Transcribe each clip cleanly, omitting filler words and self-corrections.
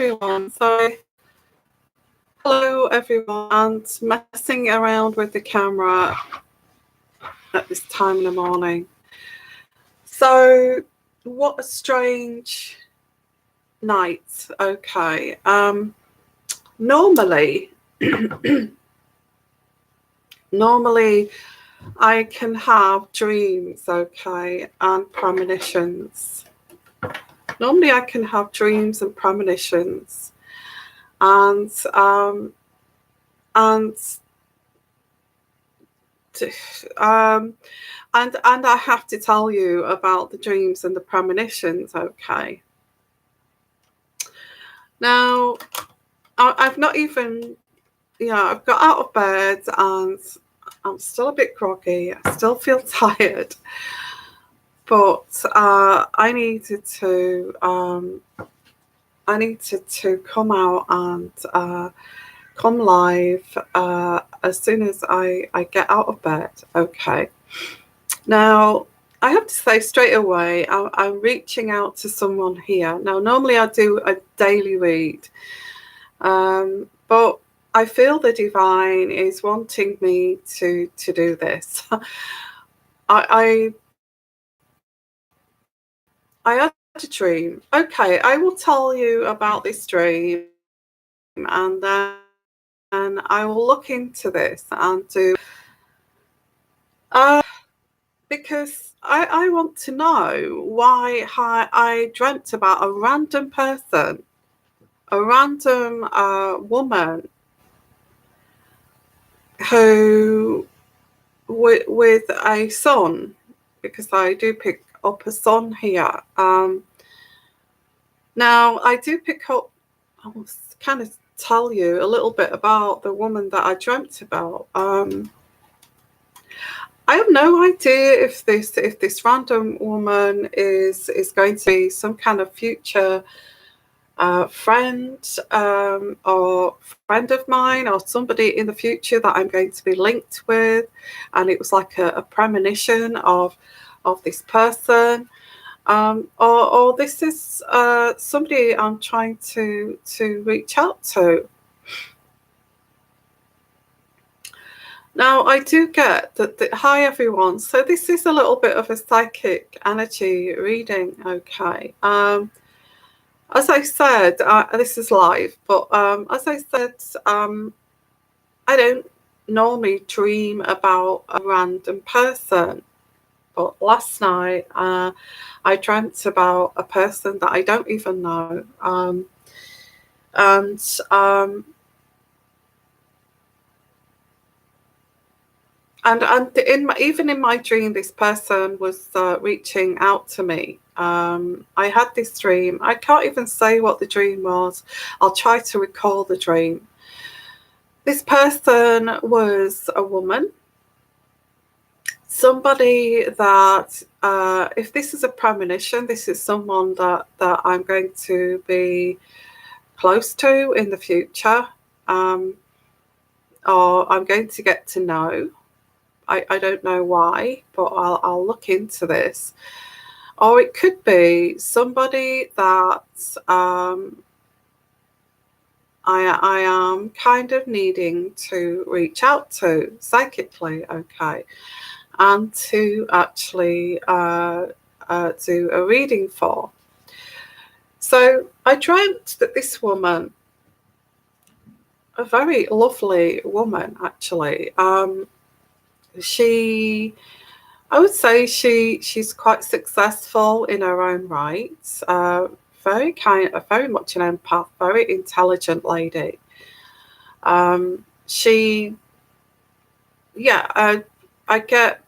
everyone. Sorry. Hello everyone, and messing around with the camera at this time in the morning. So what a strange night. Okay. Normally I can have dreams, okay, and premonitions. Normally I can have dreams and premonitions, and I have to tell you about the dreams and the premonitions, okay? Now, I've not even, I've got out of bed and I'm still a bit groggy. I still feel tired, but I needed to come out and come live as soon as I get out of bed. Okay. Now, I have to say straight away, I'm reaching out to someone here. Now, normally I do a daily read, but I feel the divine is wanting me to do this. I had a dream. Okay, I will tell you about this dream, and then I will look into this and do. Because I want to know why I dreamt about a random person, a random woman who, with a son, because I do pick up a son here. Now, I do pick up, I will kind of tell you a little bit about the woman that I dreamt about. I have no idea if this random woman is going to be some kind of future friend or friend of mine, or somebody in the future that I'm going to be linked with, and it was like a premonition of this person, or this is somebody I'm trying to reach out to. Now, I do get that. Hi, everyone. So this is a little bit of a psychic energy reading, okay? As I said, this is live, but as I said, I don't normally dream about a random person. But last night, I dreamt about a person that I don't even know. And even in my dream, this person was reaching out to me. I had this dream. I can't even say what the dream was. I'll try to recall the dream. This person was a woman. Somebody that, if this is a premonition, this is someone that I'm going to be close to in the future, or I'm going to get to know. I don't know why, but I'll look into this. Or it could be somebody that I am kind of needing to reach out to psychically, okay, and to actually do a reading for. So I dreamt that this woman, a very lovely woman actually, I would say she's quite successful in her own right. Very much an empath, very intelligent lady. I get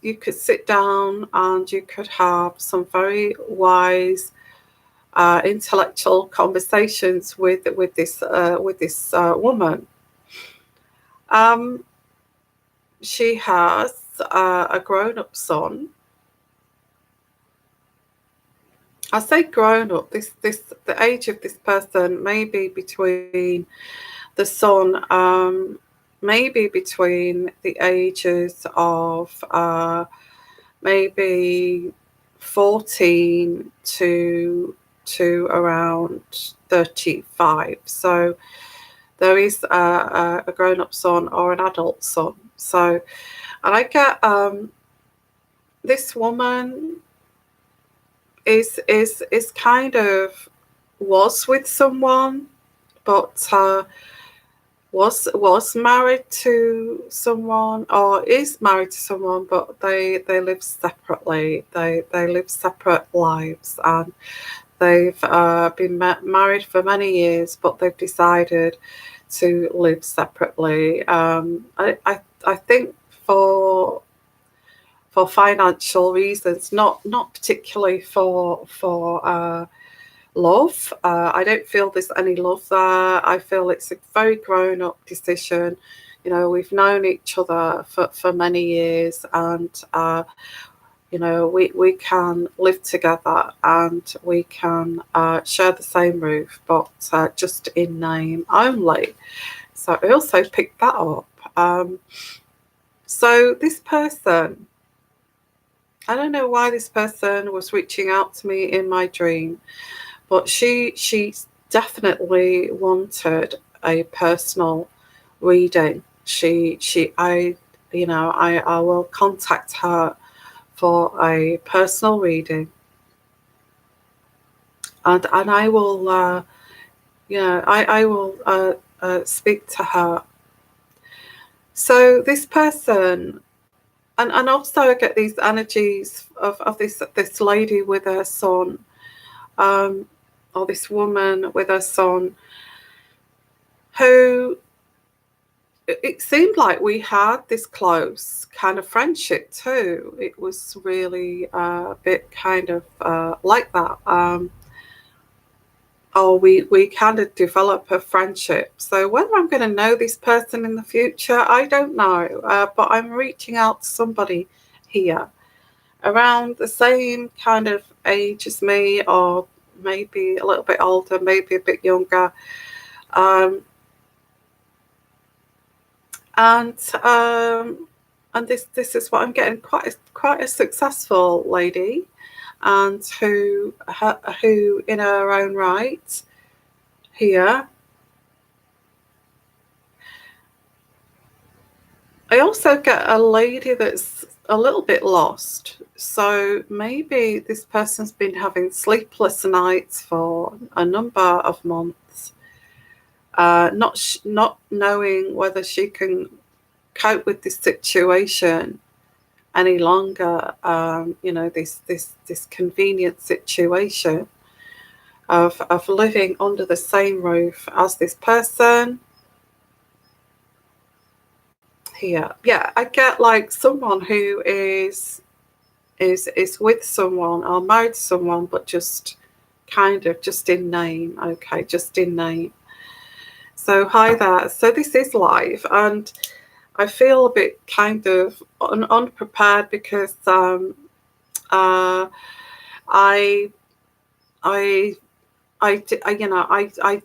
you could sit down and you could have some very wise, intellectual conversations with this woman. She has a grown-up son. I say grown-up. The age of this person may be between the son, maybe between the ages of maybe 14 to to around 35. So there is a grown-up son or an adult son. So, and I get this woman is kind of was with someone, but was married to someone or is married to someone, but they live separately. They live separate lives, and they've been married for many years, but they've decided to live separately. I think for financial reasons, not particularly for love. I don't feel there's any love there. I feel it's a very grown-up decision. You know, we've known each other for many years, and you know, we can live together and we can share the same roof, but just in name only. So I also picked that up. So this person, I don't know why this person was reaching out to me in my dream, but she definitely wanted a personal reading. I will contact her for a personal reading, and I will I will speak to her. So this person, and also I get these energies of this lady with her son, or this woman with her son, who it seemed like we had this close kind of friendship too. It was really a bit kind of like that. Or we kind of develop a friendship. So whether I'm going to know this person in the future, I don't know. But I'm reaching out to somebody here around the same kind of age as me, or maybe a little bit older, maybe a bit younger. And this is what I'm getting, quite a successful lady, and who in her own right here. I also get a lady that's a little bit lost. So maybe this person's been having sleepless nights for a number of months, not knowing whether she can cope with this situation any longer. You know, this convenient situation of living under the same roof as this person here. Yeah, I get like someone who is with someone or married to someone, but just kind of just in name. Okay, just in name. So hi there. So this is live, and I feel a bit kind of unprepared because I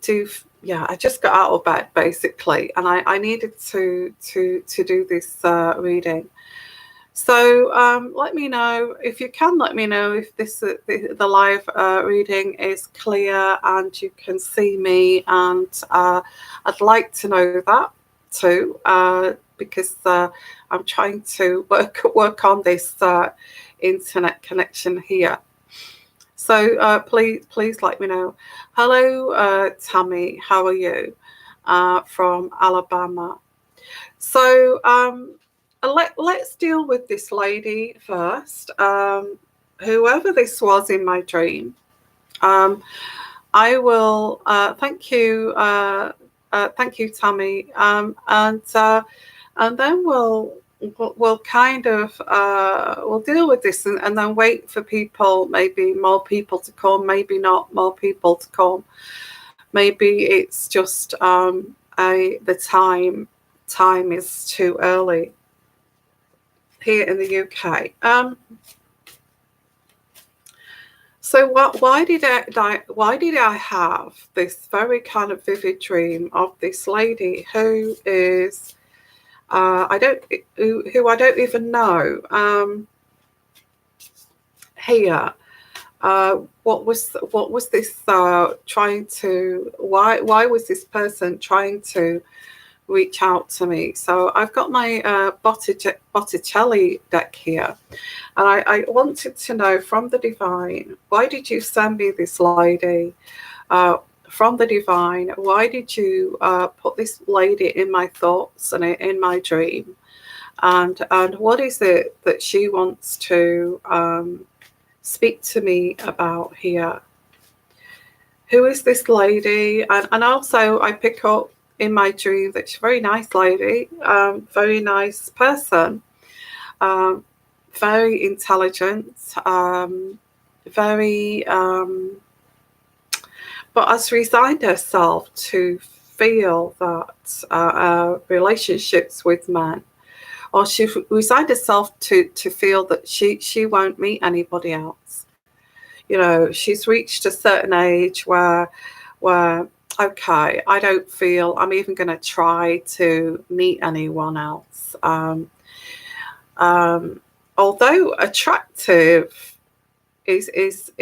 do. Yeah, I just got out of bed basically, and I needed to do this reading. So let me know if you can. Let me know if the live reading is clear and you can see me, and I'd like to know that too, because I'm trying to work on this internet connection here. So please let me know. Hello, Tammy. How are you? From Alabama. So let's deal with this lady first. Whoever this was in my dream, I will thank you, Tammy, and then we'll kind of we'll deal with this, and then wait for people, maybe more people to come, maybe not more people to come. Maybe it's just the time is too early here in the UK. So why did I have this very kind of vivid dream of this lady who is who I don't even know here, What was this trying to? Why was this person trying to reach out to me? So I've got my Botticelli deck here, and I wanted to know from the divine, why did you send me this lady? From the divine, why did you put this lady in my thoughts and in my dream? And what is it that she wants to speak to me about here? Who is this lady? And also I pick up in my dream that she's a very nice lady, very nice person, very intelligent, very but has resigned herself to feel that relationships with men, or she resigned herself to feel that she won't meet anybody else. You know, she's reached a certain age where okay, I don't feel I'm even going to try to meet anyone else. Although attractive is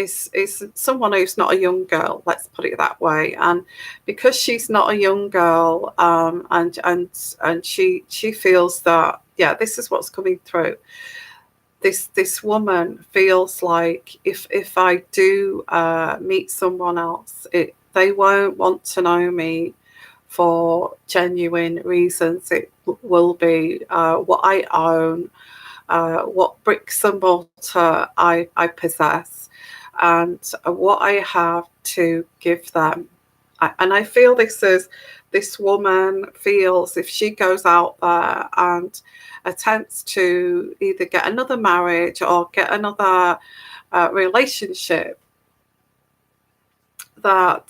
someone who's not a young girl, let's put it that way. And because she's not a young girl, and she feels that, yeah, this is what's coming through. This woman feels like if I do meet someone else, they won't want to know me for genuine reasons. It will be what I own, what bricks and mortar I possess, and what I have to give them. And I feel this woman feels if she goes out there and attempts to either get another marriage or get another relationship, that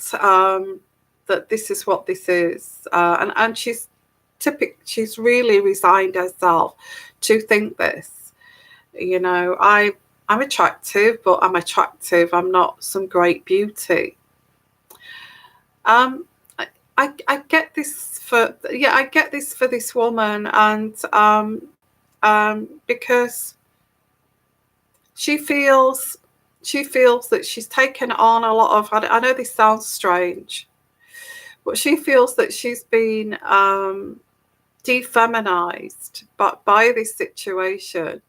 that this is what this is, and she's really resigned herself to think this. You know, I'm attractive, but I'm attractive. I'm not some great beauty. I get this I get this for this woman, and because she feels that she's taken on a lot of. I know this sounds strange, but she feels that she's been defeminized by this situation.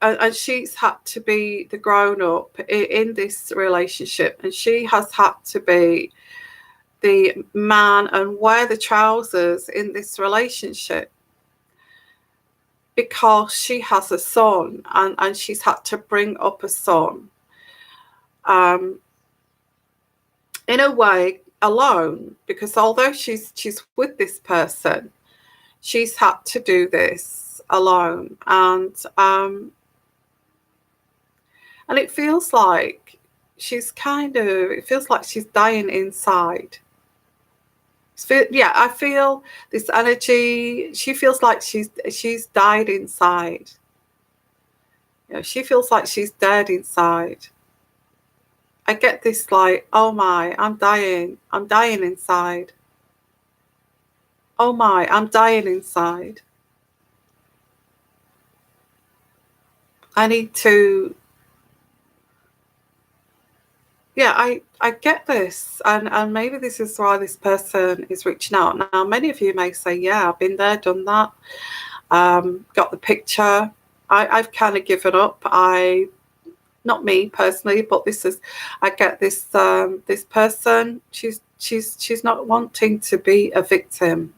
And she's had to be the grown-up in this relationship, and she has had to be the man and wear the trousers in this relationship because she has a son, and she's had to bring up a son in a way alone, because although she's with this person, she's had to do this alone. And it feels like it feels like she's dying inside. Yeah, I feel this energy. She feels like she's died inside. You know, she feels like she's dead inside. I get this like, oh my, I'm dying inside. Oh my, I'm dying inside. I need to. Yeah, I get this, and maybe this is why this person is reaching out. Now, many of you may say, yeah, I've been there, done that, got the picture. I've kind of given up. Not me personally, but I get this this person, she's not wanting to be a victim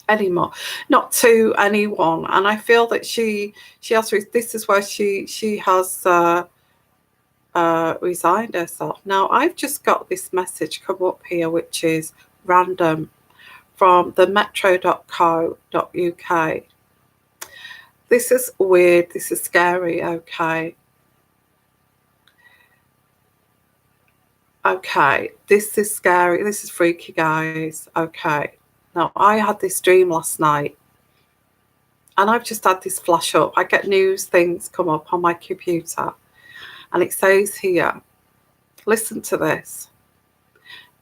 anymore, not to anyone. And I feel that she has, this is where she has resigned herself. Now, I've just got this message come up here, which is random from the metro.co.uk. This is weird. This is scary. Okay. Okay. This is scary. This is freaky, guys. Okay. Now, I had this dream last night, and I've just had this flash up. I get news things come up on my computer, and it says here, listen to this.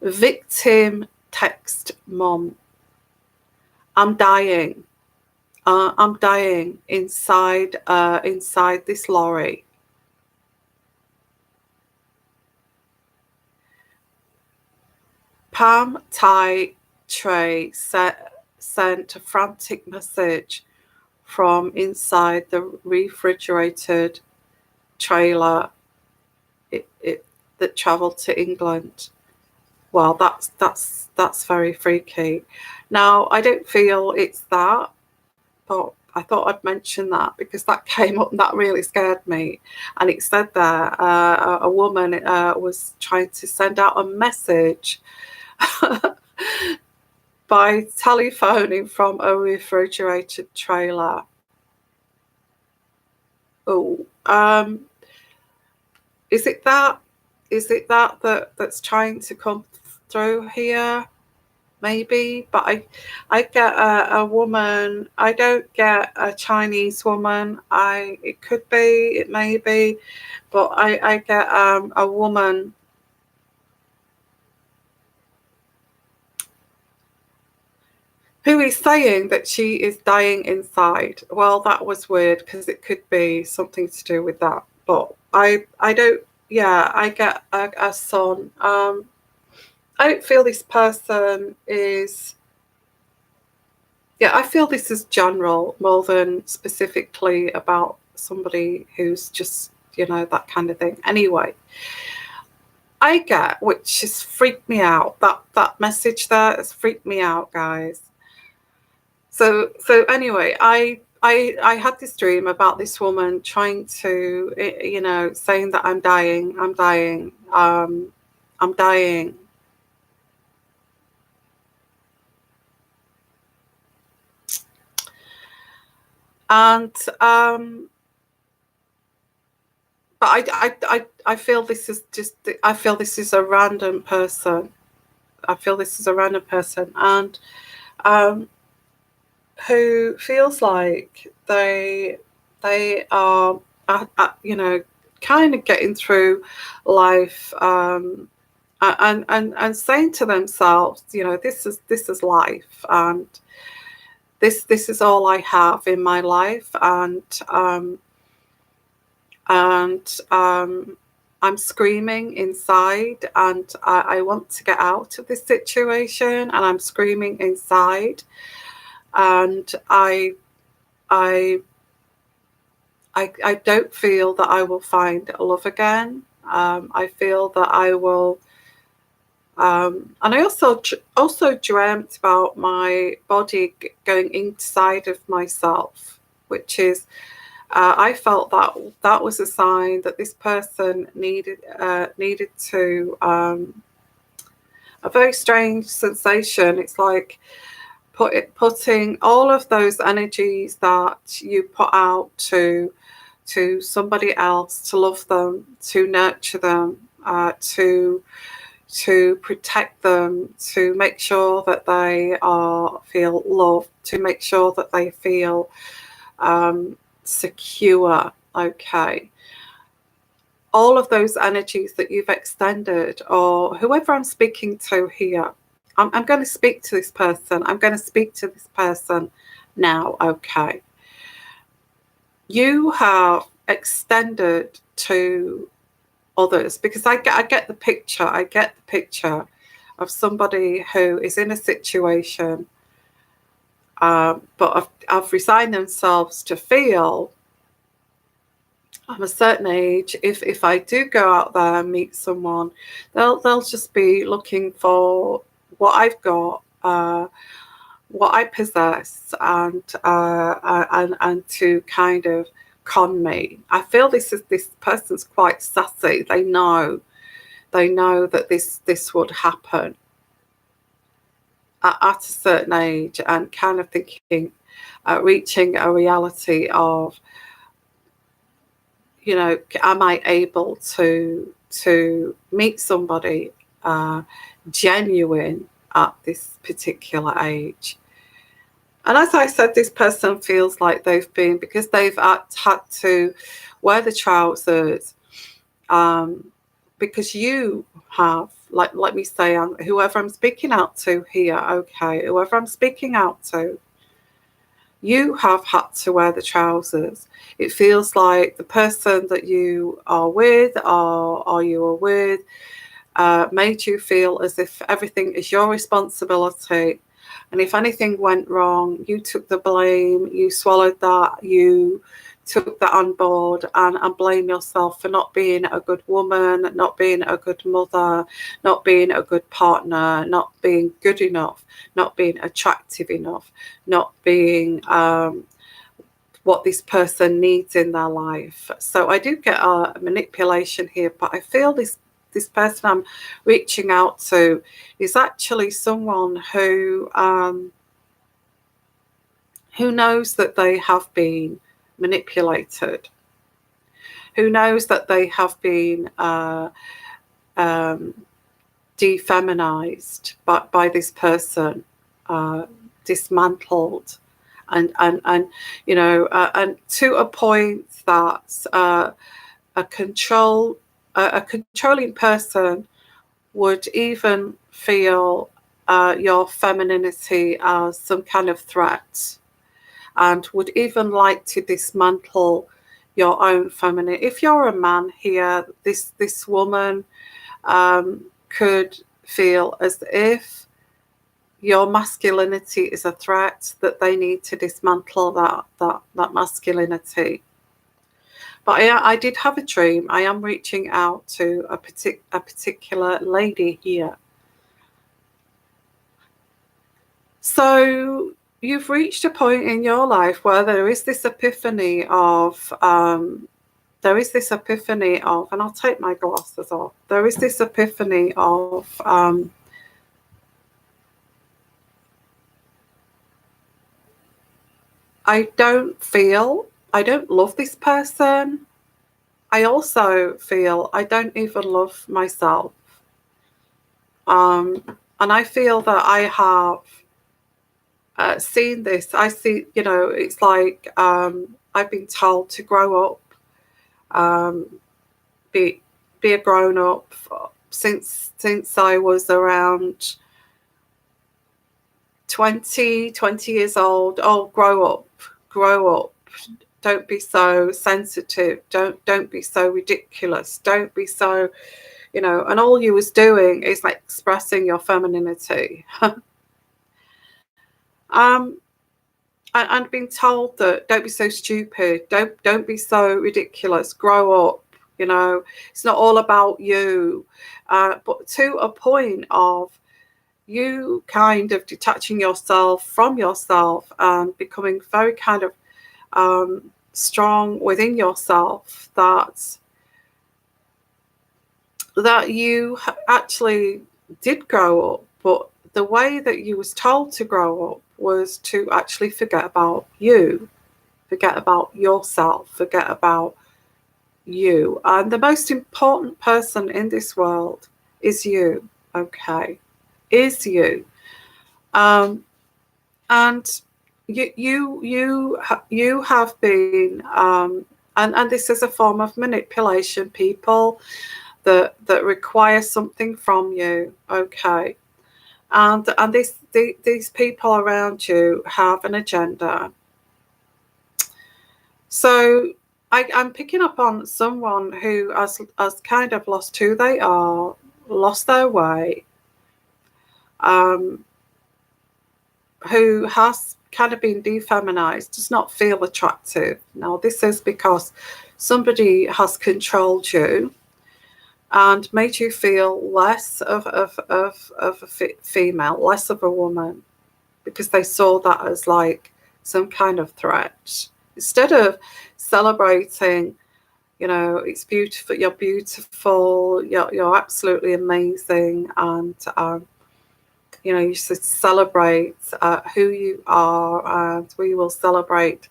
Victim text mum. I'm dying. I'm dying inside this lorry. Pam Tai Trey sent a frantic message from inside the refrigerated trailer that travelled to England. Well, that's very freaky. Now, I don't feel it's that, but I thought I'd mention that because that came up and that really scared me. And it said there a woman was trying to send out a message by telephoning from a refrigerated trailer. Oh, is it that? Is it that's trying to come through here? Maybe, but I get a woman. I don't get a Chinese woman. It could be, it may be, but I get a woman who is saying that she is dying inside. Well, that was weird because it could be something to do with that. But I don't. Yeah, I get a son. I don't feel this person is. Yeah, I feel this is general more than specifically about somebody who's just, that kind of thing. Anyway, I get, which has freaked me out. That message there has freaked me out, guys. So anyway, I had this dream about this woman trying to, saying that I'm dying, I'm dying, I'm dying. And but I feel this is just, I feel this is a random person. I feel this is a random person, and who feels like they are, kind of getting through life, and saying to themselves, this is life, and this is all I have in my life, and I'm screaming inside, and I want to get out of this situation, and I'm screaming inside, and I don't feel that I will find love again. I feel that I will, and I also dreamt about my body going inside of myself, which is, I felt that was a sign that this person needed to, a very strange sensation. It's like putting all of those energies that you put out to somebody else, to love them, to nurture them, to protect them, to make sure that they feel loved, to make sure that they feel secure. Okay, all of those energies that you've extended, or whoever I'm speaking to here, I'm going to speak to this person. I'm going to speak to this person now. Okay, you have extended to others, because I get the picture. I get the picture of somebody who is in a situation, but have resigned themselves to feel, I'm a certain age, if I do go out there and meet someone, they'll just be looking for what I've got, what I possess, and to kind of con me. I feel this person's quite sassy. They know that this would happen at a certain age, and kind of thinking, reaching a reality of, am I able to meet somebody genuine at this particular age? And as I said, this person feels like they've been, because they've had to wear the trousers, because you have, like, let me say, whoever I'm speaking out to here, okay, whoever I'm speaking out to, You have had to wear the trousers. It feels like the person that you are with or you are with made you feel as if everything is your responsibility. And if anything went wrong, you took the blame, you swallowed that, you took that on board and blame yourself for not being a good woman, not being a good mother, not being a good partner, not being good enough, not being attractive enough, not being what this person needs in their life. So I do get a manipulation here, but I feel this person I'm reaching out to is actually someone who knows that they have been manipulated, who knows that they have been defeminized by this person, dismantled, and you know, and to a point that a controlling person would even feel your femininity as some kind of threat, and would even like to dismantle your own feminine. If you're a man here, this woman could feel as if your masculinity is a threat, that they need to dismantle that masculinity. But I did have a dream. I am reaching out to a particular lady here. So you've reached a point in your life where there is this epiphany of, and I'll take my glasses off. There is this epiphany of, I don't love this person. I also feel I don't even love myself. And I feel that I have seen this. I see, you know, it's like I've been told to grow up, be a grown up since I was around 20 years old. Oh, grow up. Don't be so sensitive. Don't be so ridiculous. Don't be so, you know, and all you was doing is like expressing your femininity. And being told that don't be so stupid, don't be so ridiculous, grow up, you know, it's not all about you. But to a point of you kind of detaching yourself from yourself and becoming very kind of strong within yourself, that you actually did grow up, but the way that you was told to grow up was to actually forget about you, forget about yourself, forget about you. And the most important person in this world is you, okay? Is you. And you have been, and this is a form of manipulation, people that require something from you, okay? And these people around you have an agenda. So I'm picking up on someone who has kind of lost who they are, lost their way, who has kind of been defeminized, does not feel attractive. Now, this is because somebody has controlled you and made you feel less of a female, less of a woman, because they saw that as like some kind of threat. Instead of celebrating, you know, it's beautiful, you're absolutely amazing, and you know, you should celebrate who you are, and we will celebrate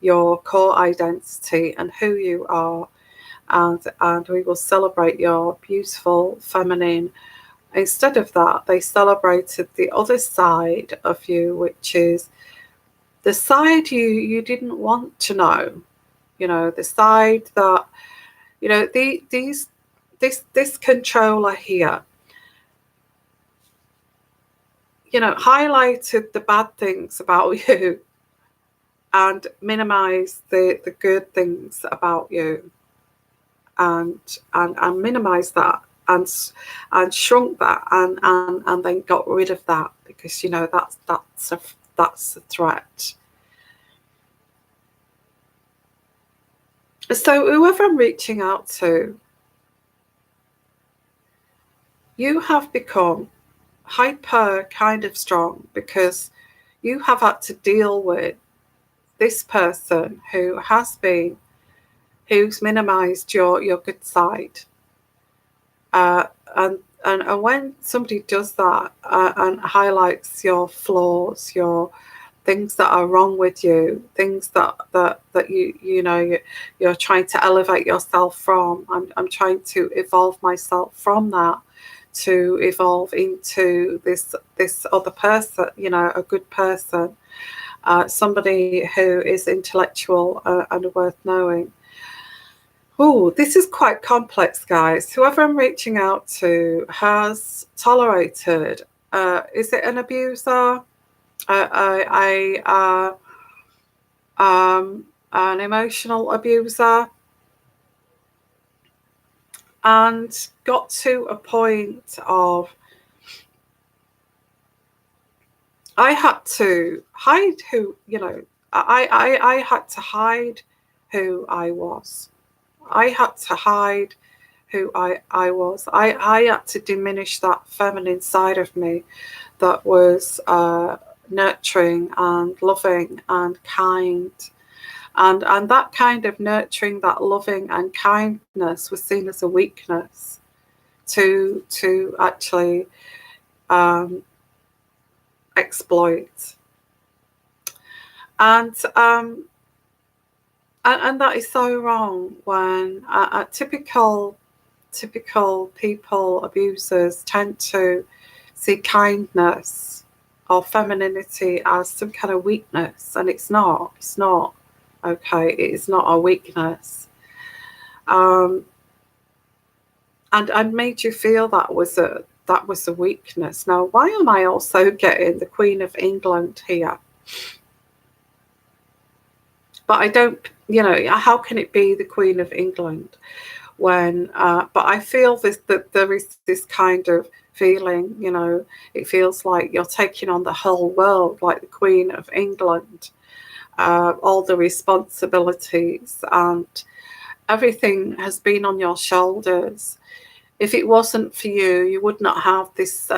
your core identity and who you are, and we will celebrate your beautiful feminine. Instead of that, they celebrated the other side of you, which is the side you didn't want to know. You know, the side that, you know, this controller here, you know, highlighted the bad things about you, and minimize the good things about you, and minimize that, and shrunk that, and then got rid of that, because that's a threat. So whoever I'm reaching out to, you have become hyper kind of strong, because you have had to deal with this person who's minimized your good side. And when somebody does that, and highlights your flaws, your things that are wrong with you, things that you're trying to elevate yourself from. I'm trying to evolve myself from that, to evolve into this other person, a good person, somebody who is intellectual, and worth knowing. Oh, this is quite complex, guys. Whoever I'm reaching out to has tolerated. Is it an abuser? An emotional abuser, and got to a point of, I had to hide I had to hide who I was. I had to hide who I was. I had to diminish that feminine side of me that was nurturing and loving and kind. And that kind of nurturing, that loving and kindness, was seen as a weakness to actually exploit. And that is so wrong, when typical people, abusers, tend to see kindness or femininity as some kind of weakness, and it's not. Okay, it is not a weakness. And made you feel that was a weakness. Now, why am I also getting the Queen of England here? But I don't, how can it be the Queen of England when? But I feel that there is this kind of feeling. It feels like you're taking on the whole world, like the Queen of England. All the responsibilities and everything has been on your shoulders. If it wasn't for you, you would not have this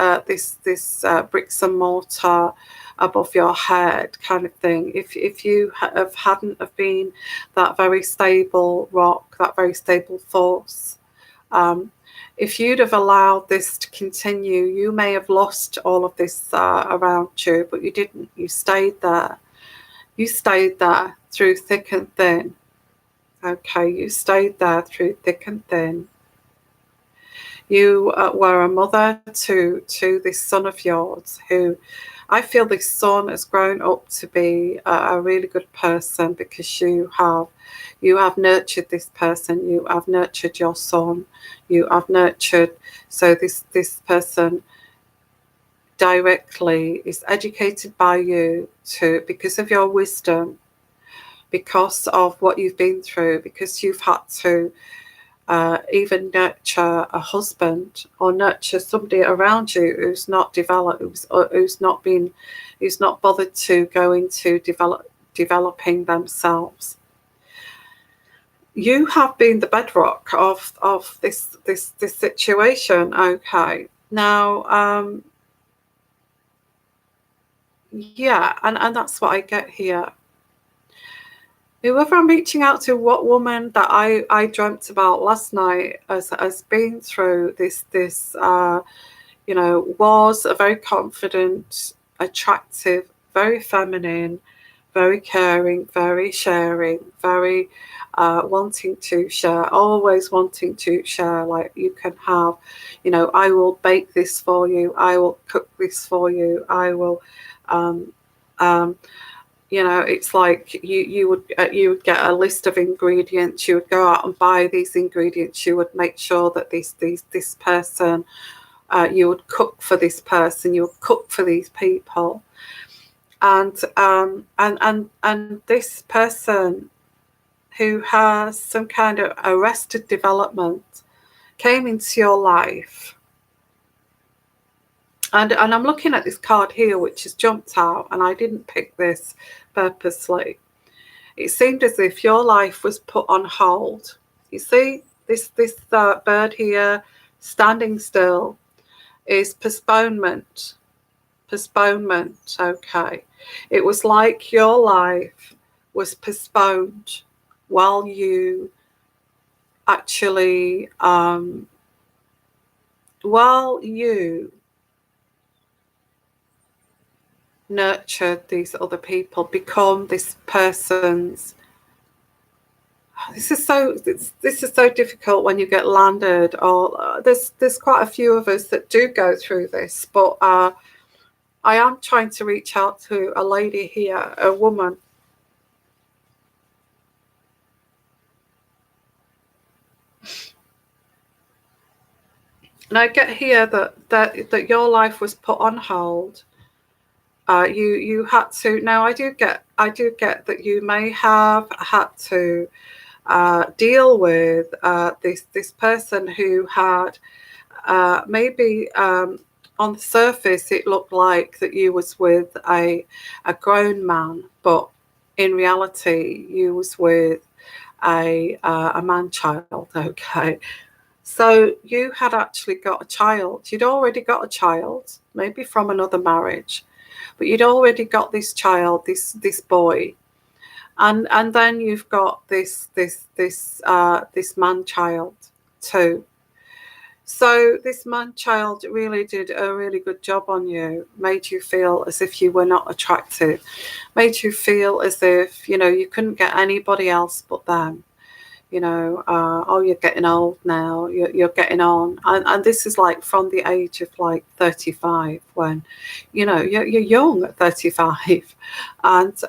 bricks and mortar above your head kind of thing. If you hadn't have been that very stable rock, that very stable force, if you'd have allowed this to continue, you may have lost all of this around you, but you didn't. You stayed there. You stayed there through thick and thin. Okay, you stayed there through thick and thin. You were a mother to this son of yours, who I feel this son has grown up to be a really good person, because you have nurtured this person. You have nurtured your son. You have nurtured, so this person directly is educated by you, because of your wisdom, because of what you've been through, because you've had to even nurture a husband, or nurture somebody around you who's not developed, who's not bothered to go into developing themselves. You have been the bedrock of this situation. Okay, now yeah, and that's what I get here. Whoever I'm reaching out to, what woman that I dreamt about last night has been through this was a very confident, attractive, very feminine, very caring, very sharing, very wanting to share, always wanting to share. Like, you can have, I will bake this for you, I will cook this for you, I will it's like you would get a list of ingredients. You would go out and buy these ingredients. You would make sure that this person, you would cook for this person. You would cook for these people, and this person who has some kind of arrested development came into your life. And I'm looking at this card here, which has jumped out, and I didn't pick this purposely. It seemed as if your life was put on hold. You see, this bird here standing still is postponement. Postponement, okay. It was like your life was postponed while you actually, while you nurtured these other people, become this person's. This is so difficult when you get landed. Or there's quite a few of us that do go through this, but I am trying to reach out to a lady here, a woman. And I get here that your life was put on hold. You had to. Now I do get that you may have had to deal with this person who had maybe on the surface it looked like that you was with a grown man, but in reality you was with a man child. Okay, so you had actually got a child. You'd already got a child, maybe from another marriage, but you'd already got this child, this boy. And then you've got this man child too. So this man child really did a really good job on you, made you feel as if you were not attractive, made you feel as if, you couldn't get anybody else but them. Oh, you're getting old now, you're getting on. And this is like from the age of like 35, when, you're young at 35. And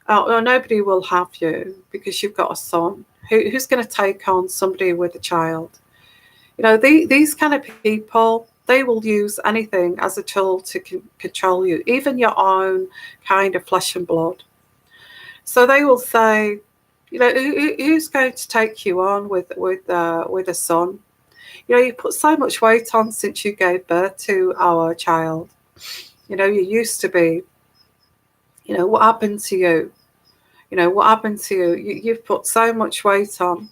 nobody will have you because you've got a son. Who's going to take on somebody with a child? These kind of people, they will use anything as a tool to control you, even your own kind of flesh and blood. So they will say, who's going to take you on with a son? You put so much weight on since you gave birth to our child. You used to be. What happened to you? What happened to you? You've put so much weight on.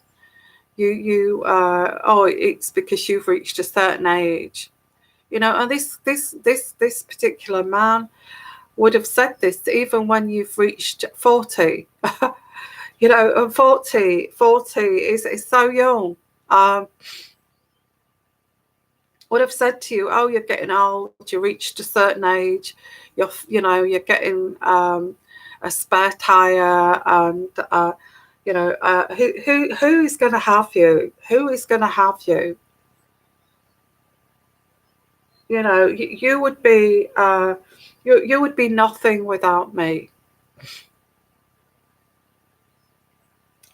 It's because you've reached a certain age. And this particular man would have said this even when you've reached 40. And 40 is so young. Would have said to you, oh, you're getting old, you reached a certain age, you're getting a spare tire, and who is going to have you? Who is going to have you? You would be you would be nothing without me.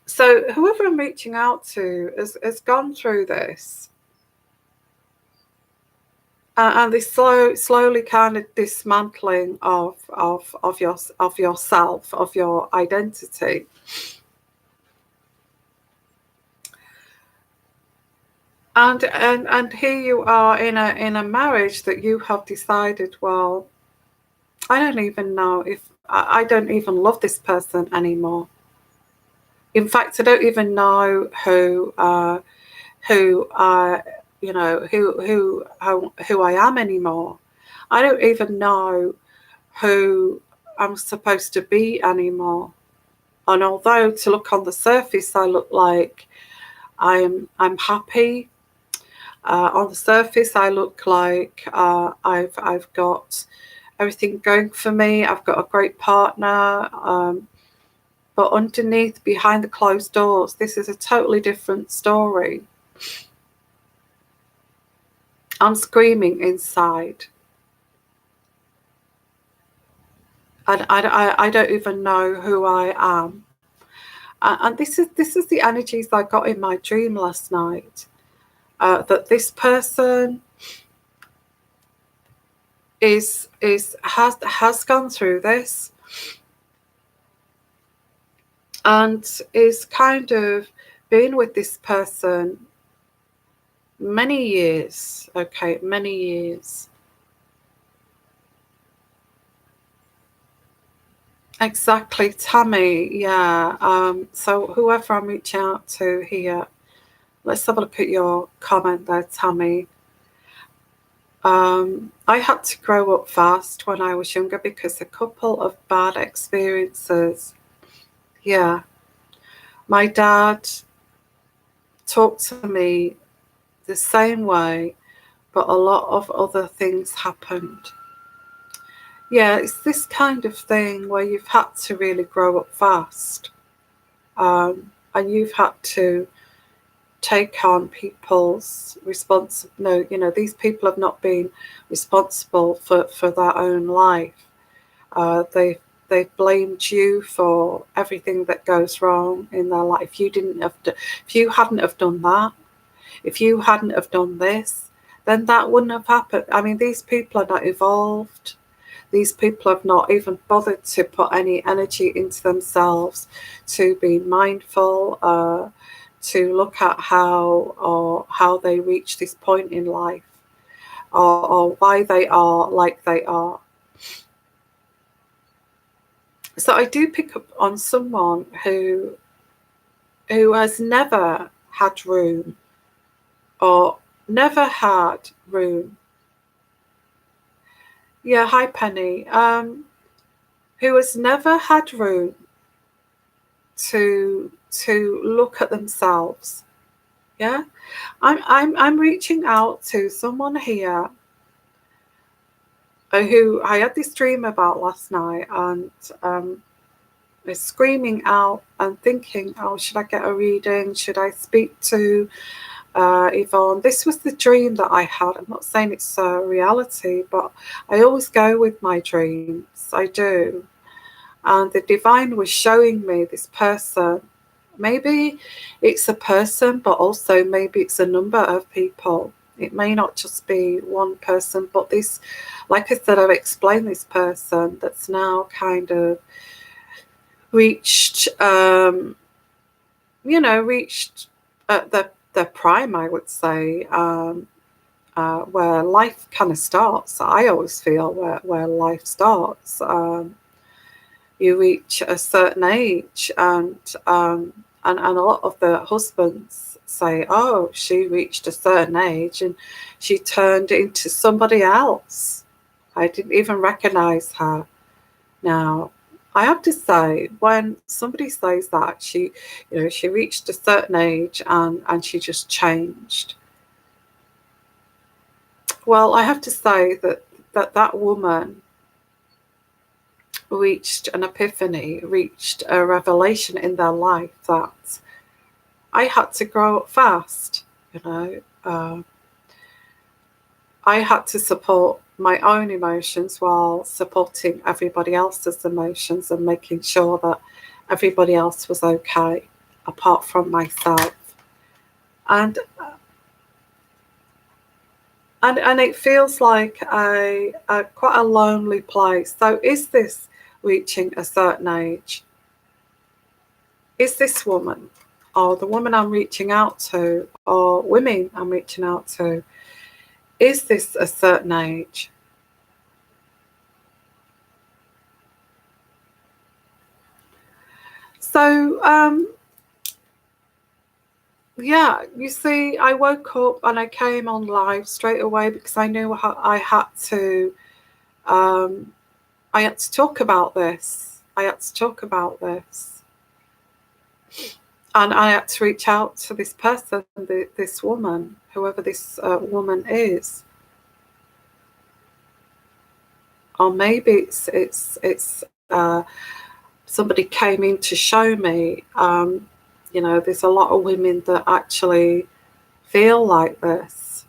So whoever I'm reaching out to has gone through this, and this slowly kind of dismantling of yourself, of your identity. And here you are in a marriage that you have decided, well, I don't even know if I don't even love this person anymore. In fact, I don't even know who I am anymore. I don't even know who I'm supposed to be anymore. And although to look on the surface, I look like I'm happy. On the surface, I look like I've got everything going for me. I've got a great partner. But underneath, behind the closed doors, this is a totally different story. I'm screaming inside. I don't even know who I am. And this is the energies I got in my dream last night. That this person has gone through this and is kind of been with this person many years. Okay, many years. Exactly, Tammy. Yeah. So whoever I'm reaching out to here, let's have a look at your comment there, Tammy. I had to grow up fast when I was younger because a couple of bad experiences. Yeah. My dad talked to me the same way, but a lot of other things happened. Yeah, it's this kind of thing where you've had to really grow up fast. And you've had to take on people's no, these people have not been responsible for their own life. They've blamed you for everything that goes wrong in their life. If you hadn't have done that, if you hadn't have done this, then that wouldn't have happened. I mean, these people are not evolved. These people have not even bothered to put any energy into themselves to be mindful, to look at how they reach this point in life, or why they are like they are. So I do pick up on someone who has never had room, or never had room. Yeah, hi Penny. Who has never had room to look at themselves. Yeah, I'm reaching out to someone here who I had this dream about last night, and is screaming out and thinking, oh, should I get a reading? Should I speak to Yvonne? This was the dream that I had. I'm not saying it's a reality, but I always go with my dreams. I do. And the divine was showing me this person. Maybe it's a person, but also maybe it's a number of people. It may not just be one person, but this, like I said, I've explained this person that's now kind of reached, reached their prime, I would say, where life kind of starts. I always feel where life starts. You reach a certain age, and a lot of the husbands say, oh, she reached a certain age and she turned into somebody else. I didn't even recognize her. Now, I have to say, when somebody says that she reached a certain age and she just changed, well, I have to say that woman reached an epiphany, reached a revelation in their life that I had to grow up fast. I had to support my own emotions while supporting everybody else's emotions and making sure that everybody else was okay, apart from myself. And it feels like quite a lonely place. So is this reaching a certain age? Is this woman, or the woman I'm reaching out to, or women I'm reaching out to, is this a certain age? So, yeah, you see, I woke up and I came on live straight away because I knew I had to talk about this. I had to talk about this. And I had to reach out to this person, this woman, whoever this woman is. Or maybe it's somebody came in to show me. There's a lot of women that actually feel like this.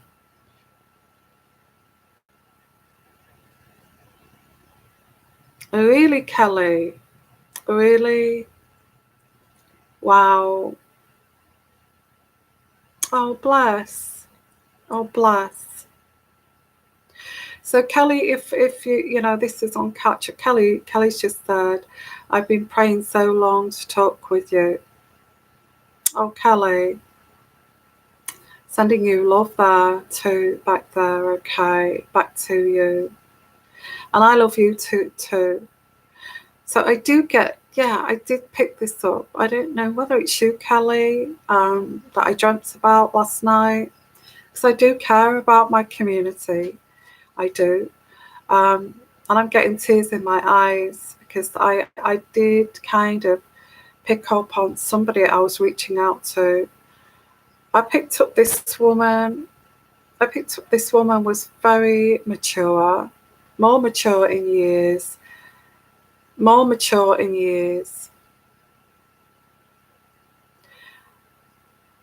Really, Kelly? Really? Wow. Oh, bless. Oh, bless. So Kelly, if you know this is on catch up, Kelly's just said, I've been praying so long to talk with you. Oh Kelly, sending you love there too, back there, okay, back to you. And I love you too. So I do get, yeah, I did pick this up. I don't know whether it's you, Kelly, that I dreamt about last night, because I do care about my community. I do. And I'm getting tears in my eyes because I did kind of pick up on somebody I was reaching out to. I picked up this woman. This woman was very mature, more mature in years,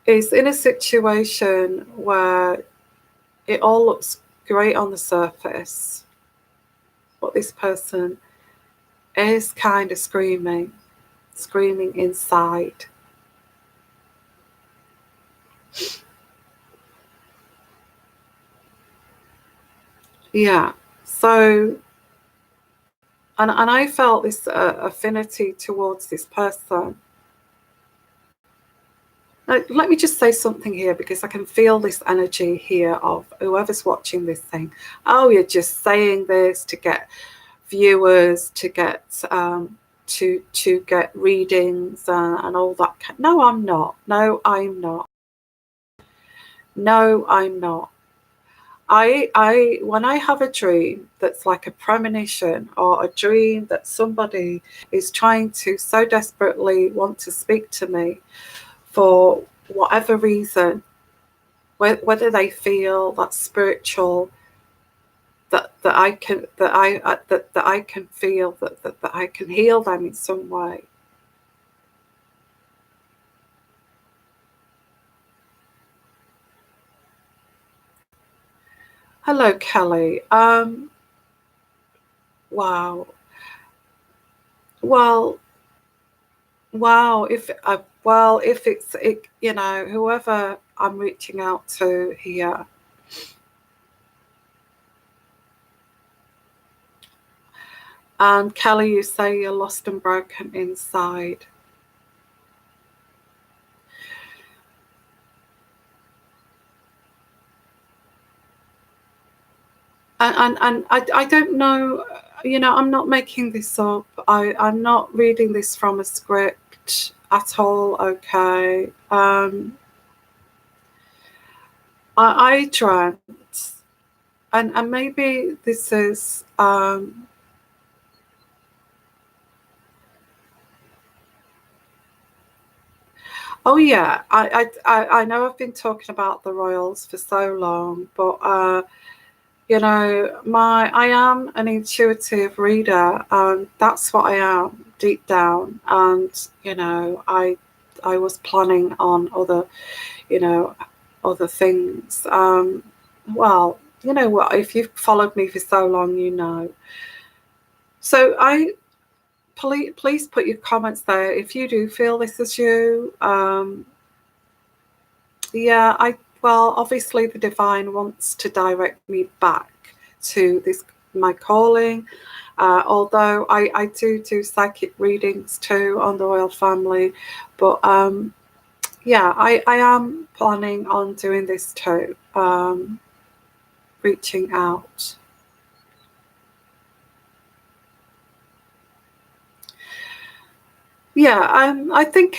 is in a situation where it all looks great on the surface, but this person is kind of screaming inside. Yeah, so, and I felt this affinity towards this person. Now, let me just say something here, because I can feel this energy here of whoever's watching this thing. Oh, you're just saying this to get viewers, to get to get readings and all that. No, I'm not. No, I'm not. No, I'm not. I when I have a dream that's like a premonition, or a dream that somebody is trying to so desperately want to speak to me for whatever reason, whether they feel that spiritual, that I can feel that I can heal them in some way. Hello, Kelly. Wow. Well, wow. If it's it, you know, whoever I'm reaching out to here. And Kelly, you say you're lost and broken inside. And I don't know, you know, I'm not making this up. I'm not reading this from a script at all, okay? I dreamt, and maybe this is, oh yeah, I know I've been talking about the royals for so long, but you know, I am an intuitive reader, and that's what I am deep down. And you know, I was planning on other, you know, other things. Well, you know what? If you've followed me for so long, you know. So please put your comments there if you do feel this is you. Yeah, well, obviously the divine wants to direct me back to this, my calling. Although I do psychic readings too on the royal family, but yeah, I am planning on doing this too, reaching out. Yeah, I think,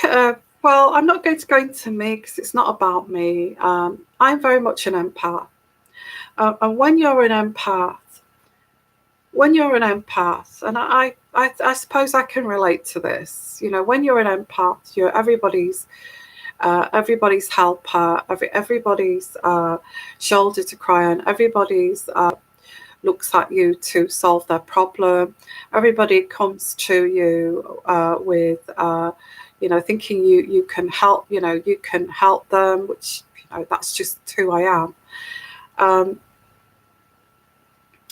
well, I'm not going to go into me because it's not about me. I'm very much an empath. And when you're an empath, and I suppose I can relate to this, you know, when you're an empath, you're everybody's helper, everybody's shoulder to cry on, everybody's looks at you to solve their problem. Everybody comes to you with, you know, thinking you can help, you know, you can help them, which, you know, that's just who I am.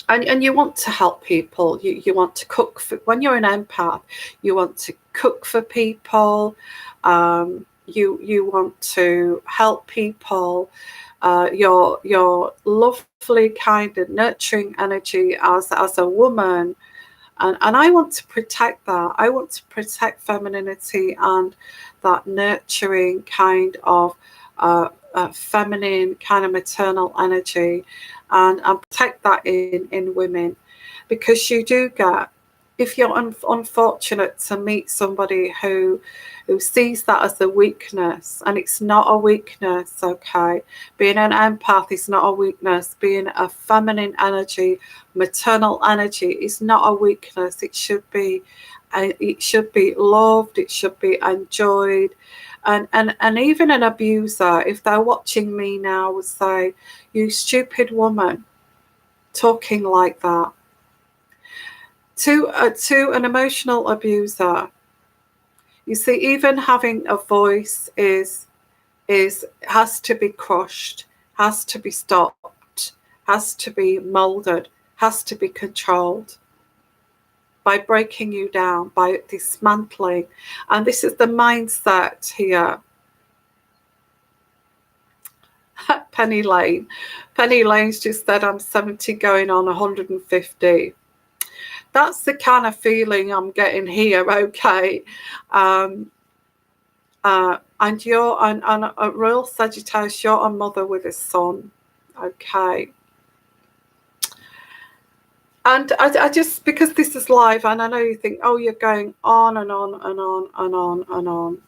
And you want to help people. You want to cook for, when you're an empath, you want to cook for people. You want to help people. Your love lovely kind of nurturing energy as a woman. And I want to protect that. I want to protect femininity and that nurturing kind of feminine kind of maternal energy, and protect that in women, because you do get, if you're unfortunate to meet somebody who sees that as a weakness, and it's not a weakness, okay? Being an empath is not a weakness. Being a feminine energy, maternal energy is not a weakness. It should be loved. It should be enjoyed. And even an abuser, if they're watching me now, would say, "You stupid woman, talking like that." To an emotional abuser, you see, even having a voice has to be crushed, has to be stopped, has to be molded, has to be controlled by breaking you down, by dismantling. And this is the mindset here. Penny Lane. Penny Lane's just said, "I'm 70 going on 150. That's the kind of feeling I'm getting here, okay? And you're on a Royal Sagittarius, you're a mother with a son, okay? And I just, because this is live, and I know you think, oh, you're going on and on and on and on and on.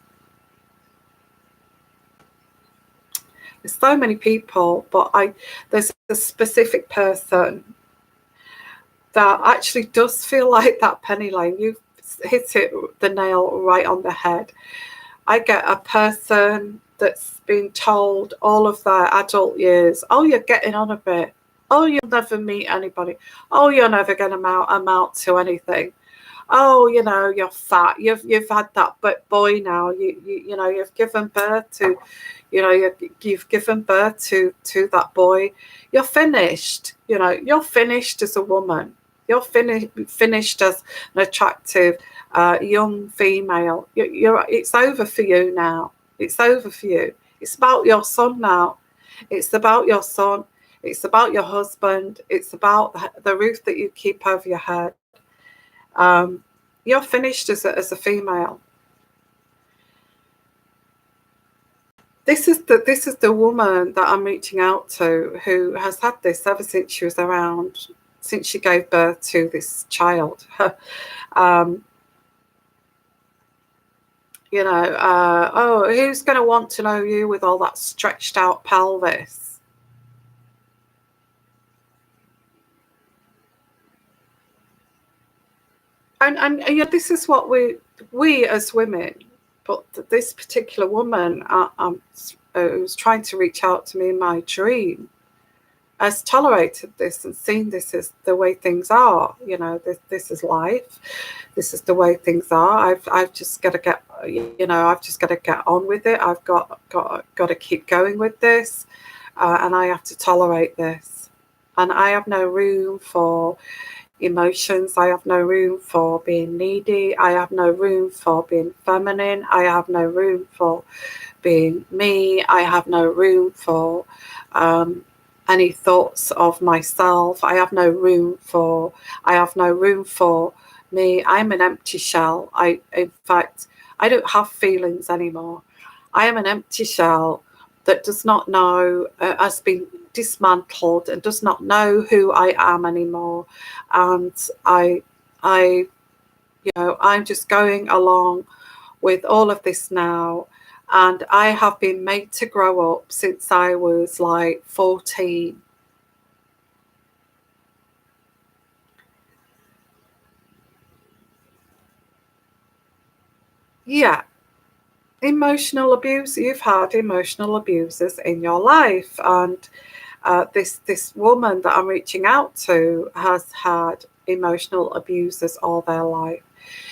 There's so many people, but there's a specific person that actually does feel like that, Penny Lane. You've hit the nail right on the head. I get a person that's been told all of their adult years, "Oh, you're getting on a bit. Oh, you'll never meet anybody. Oh, you're never going to amount to anything. Oh, you know, you're fat. You've had that boy now. You know, you've given birth to, you know, you've given birth to that boy. You're finished. You know, you're finished as a woman. You're finished as an attractive young female. It's over for you now. It's over for you. It's about your son now. It's about your son. It's about your husband. It's about the roof that you keep over your head. You're finished as a female." This is the woman that I'm reaching out to, who has had this ever since she was around, since she gave birth to this child. You know, oh, who's going to want to know you with all that stretched out pelvis? And yeah, this is what we as women, but this particular woman who's trying to reach out to me in my dream, has tolerated this and seen this as the way things are. You know, this is life. This is the way things are. I've just got to get, you know, I've just got to get on with it. I've got to keep going with this, and I have to tolerate this. And I have no room for emotions. I have no room for being needy. I have no room for being feminine. I have no room for being me. I have no room for any thoughts of myself. I have no room for me. I'm an empty shell. In fact, I don't have feelings anymore. I am an empty shell that does not know, has been dismantled and does not know who I am anymore. And I'm just going along with all of this now. And I have been made to grow up since I was like 14. Yeah. Emotional abuse. You've had emotional abusers in your life. And this woman that I'm reaching out to has had emotional abusers all their life.